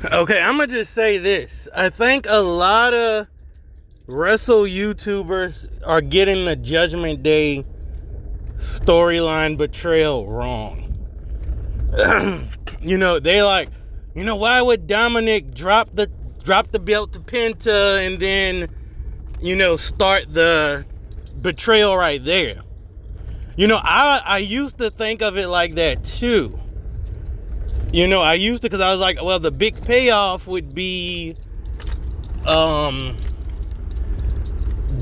Okay, I'm gonna just say this. I think a lot of wrestle YouTubers are getting the Judgment Day storyline betrayal wrong. They like, why would Dominic drop the belt to Penta and then, start the betrayal right there? I used to think of it like that too. I used to, because I was like, well, the big payoff would be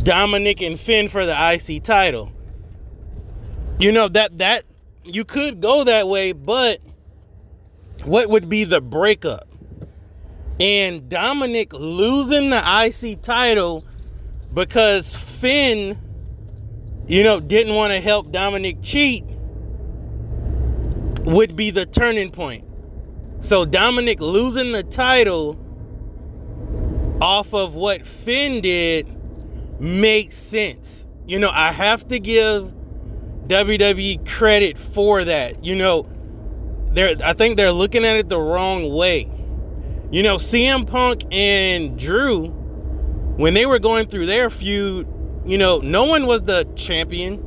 Dominic and Finn for the IC title. That you could go that way, but what would be the breakup? And Dominic losing the IC title because Finn, didn't want to help Dominic cheat would be the turning point. So Dominic losing the title off of what Finn did makes sense. I have to give WWE credit for that. I think they're looking at it the wrong way. CM Punk and Drew, when they were going through their feud, no one was the champion.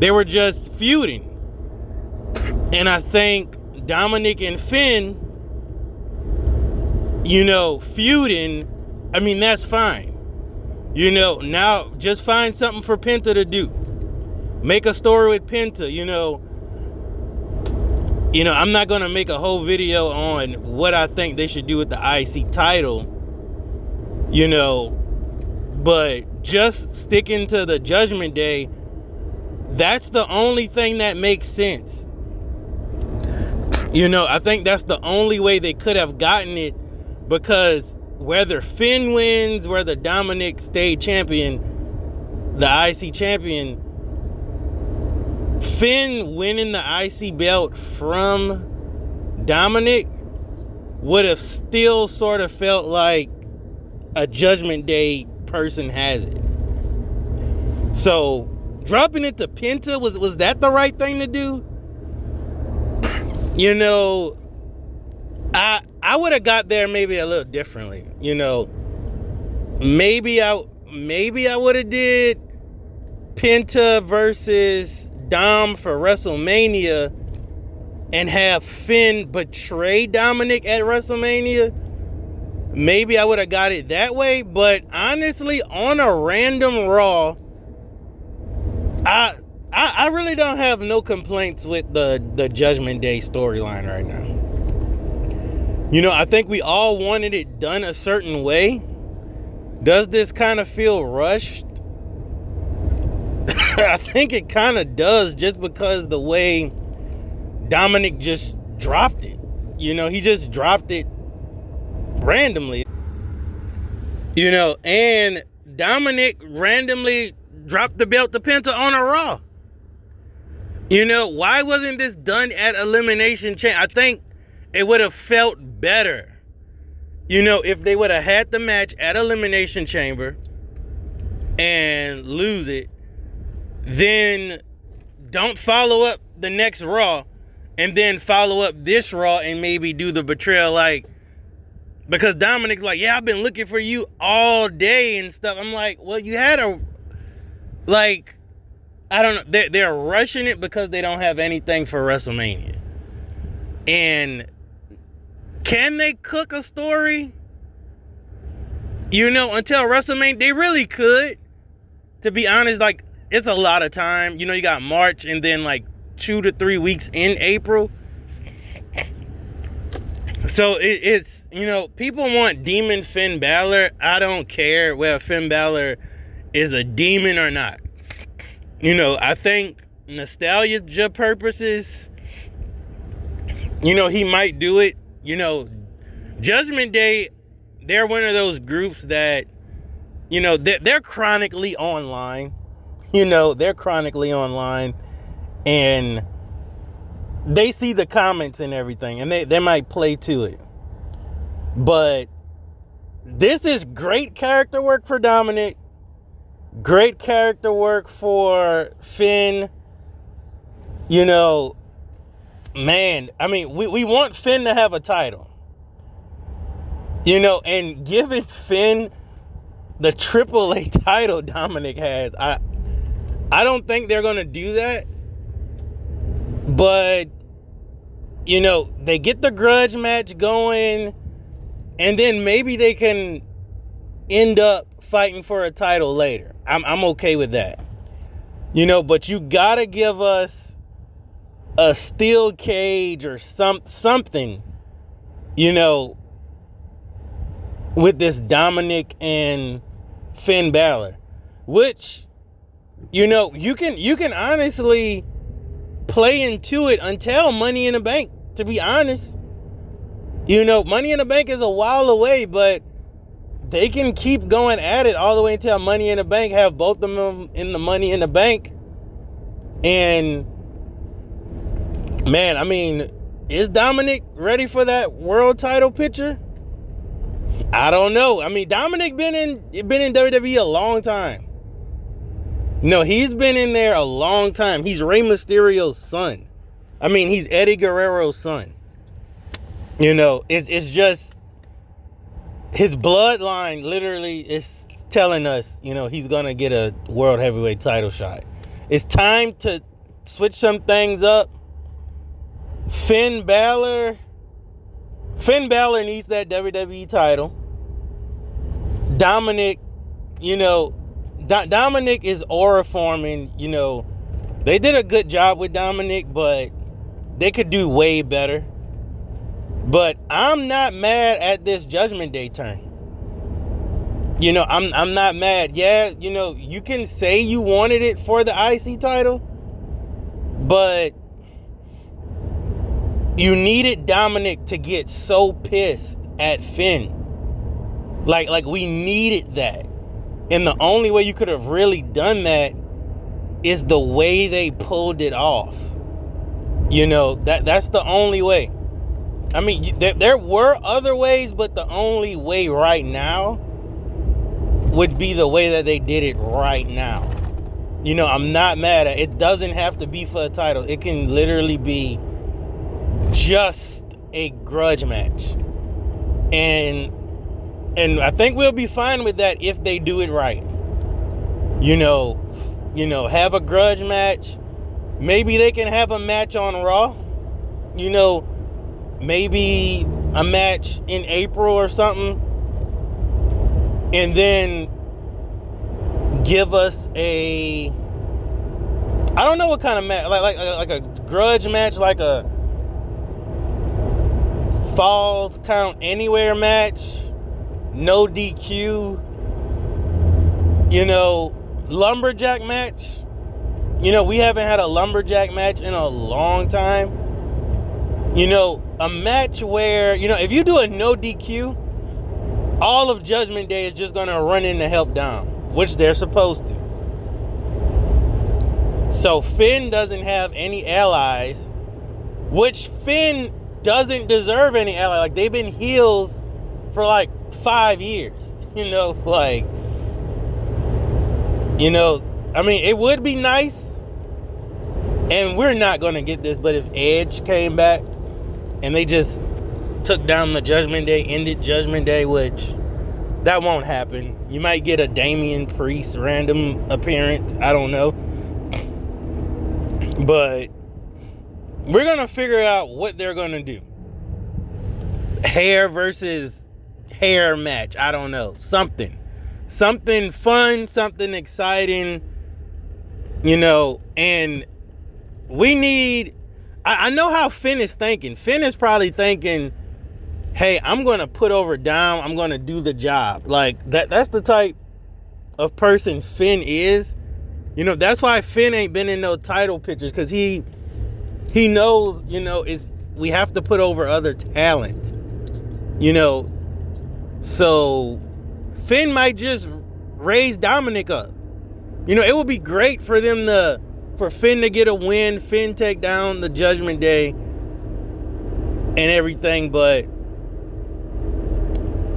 They were just feuding. And I think Dominic and Finn, feuding, that's fine. Now just find something for Penta to do. Make a story with Penta, I'm not going to make a whole video on what I think they should do with the IC title, but just sticking to the Judgment Day, that's the only thing that makes sense. I think that's the only way they could have gotten it, because whether Finn wins, whether Dominic stayed champion, the IC champion, Finn winning the IC belt from Dominic would have still sort of felt like a Judgment Day person has it. So dropping it to Penta, was that the right thing to do? I would have got there maybe a little differently. Maybe I would have did Penta versus Dom for WrestleMania and have Finn betray Dominic at WrestleMania. Maybe I would have got it that way, but honestly, on a random Raw, I really don't have no complaints with the Judgment Day storyline right now. I think we all wanted it done a certain way. Does this kind of feel rushed? I think it kind of does, just because the way Dominic just dropped it. He just dropped it randomly. And Dominic randomly dropped the belt to Penta on a Raw. Why wasn't this done at Elimination Chamber? I think it would have felt better, if they would have had the match at Elimination Chamber and lose it, then don't follow up the next Raw and then follow up this Raw and maybe do the betrayal, because Dominic's like, yeah, I've been looking for you all day and stuff. I'm like, well, you had I don't know. They're rushing it because they don't have anything for WrestleMania. And can they cook a story? Until WrestleMania? They really could. To be honest, it's a lot of time. You got March and then 2 to 3 weeks in April. So it's, people want Demon Finn Bálor. I don't care whether Finn Bálor is a demon or not. I think nostalgia purposes, he might do it. Judgment Day, they're one of those groups that, they're chronically online. They're chronically online, and they see the comments and everything, and they might play to it. But this is great character work for Dominic. Great character work for Finn. Man, we want Finn to have a title. You know, and giving Finn the AAA title Dominic has, I don't think they're going to do that. But, you know, they get the grudge match going, and then maybe they can end up fighting for a title later. I'm okay with that. You know, but you got to give us a steel cage or something, you know, with this Dominic and Finn Bálor, which, you know, you can honestly play into it until Money in the Bank, to be honest. You know, Money in the Bank is a while away, but they can keep going at it all the way until Money in the Bank, have both of them in the Money in the Bank. And, man, I mean, is Dominic ready for that world title picture? I don't know. I mean, Dominic been in WWE a long time. No, he's been in there a long time. He's Rey Mysterio's son. I mean, he's Eddie Guerrero's son. You know, it's just his bloodline literally is telling us, you know, he's going to get a world heavyweight title shot. It's time to switch some things up. Finn Bálor needs that WWE title. Dominic, you know, Dominic is aura forming. You know, they did a good job with Dominic, but they could do way better. But I'm not mad at this Judgment Day turn. You know, I'm not mad. Yeah, you know, you can say you wanted it for the IC title, but you needed Dominic to get so pissed at Finn. Like we needed that. And the only way you could have really done that is the way they pulled it off. You know, that's the only way. I mean, there were other ways, but the only way right now would be the way that they did it right now. You know, I'm not mad at it. It doesn't have to be for a title. It can literally be just a grudge match. And I think we'll be fine with that if they do it right. You know, have a grudge match. Maybe they can have a match on Raw. You know, maybe a match in April or something. And then give us I don't know what kind of match, like a grudge match, like a Falls Count Anywhere match, no DQ, you know, lumberjack match. You know, we haven't had a lumberjack match in a long time. You know, a match where, you know, if you do a no DQ, all of Judgment Day is just going to run in to help Dom, which they're supposed to. So Finn doesn't have any allies, which Finn doesn't deserve any allies. Like, they've been heels for like 5 years. You know, like, you know, I mean, it would be nice, and we're not going to get this, but if Edge came back and they just took down the Judgment Day, ended Judgment Day, which that won't happen. You might get a Damian Priest random appearance. I don't know. But we're going to figure out what they're going to do. Hair versus hair match. I don't know. Something fun, something exciting, you know, and we need, I know how Finn is thinking. Finn is probably thinking, hey, I'm going to put over Dom. I'm going to do the job. Like, that's the type of person Finn is. You know, that's why Finn ain't been in no title pictures, because he knows, you know, we have to put over other talent. You know, so Finn might just raise Dominic up. You know, it would be great for Finn to get a win, Finn take down the Judgment Day and everything, but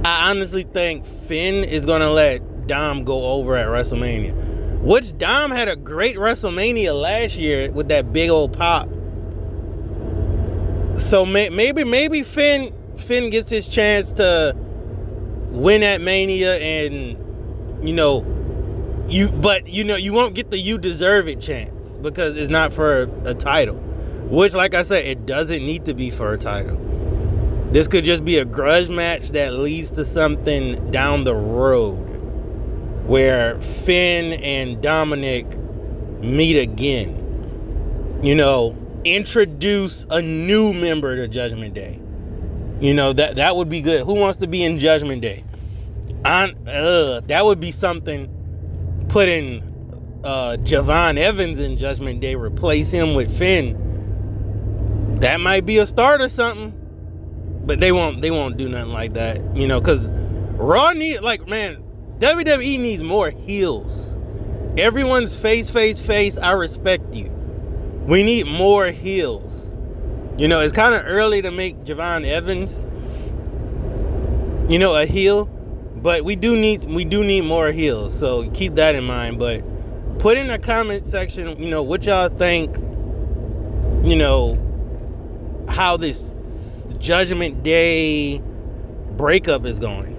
I honestly think Finn is going to let Dom go over at WrestleMania, which Dom had a great WrestleMania last year with that big old pop. So maybe Finn gets his chance to win at Mania, and you won't get the "you deserve it" chance because it's not for a title. Which, like I said, it doesn't need to be for a title. This could just be a grudge match that leads to something down the road where Finn and Dominic meet again. Introduce a new member to Judgment Day. That would be good. Who wants to be in Judgment Day? That would be something. Putting Javon Evans in Judgment Day, replace him with Finn. That might be a start or something. But they won't do nothing like that. Because Raw WWE needs more heels. Everyone's face. I respect you. We need more heels. It's kind of early to make Javon Evans, a heel, but we do need more heels. So keep that in mind. But put in the comment section, what y'all think, how this Judgment Day breakup is going.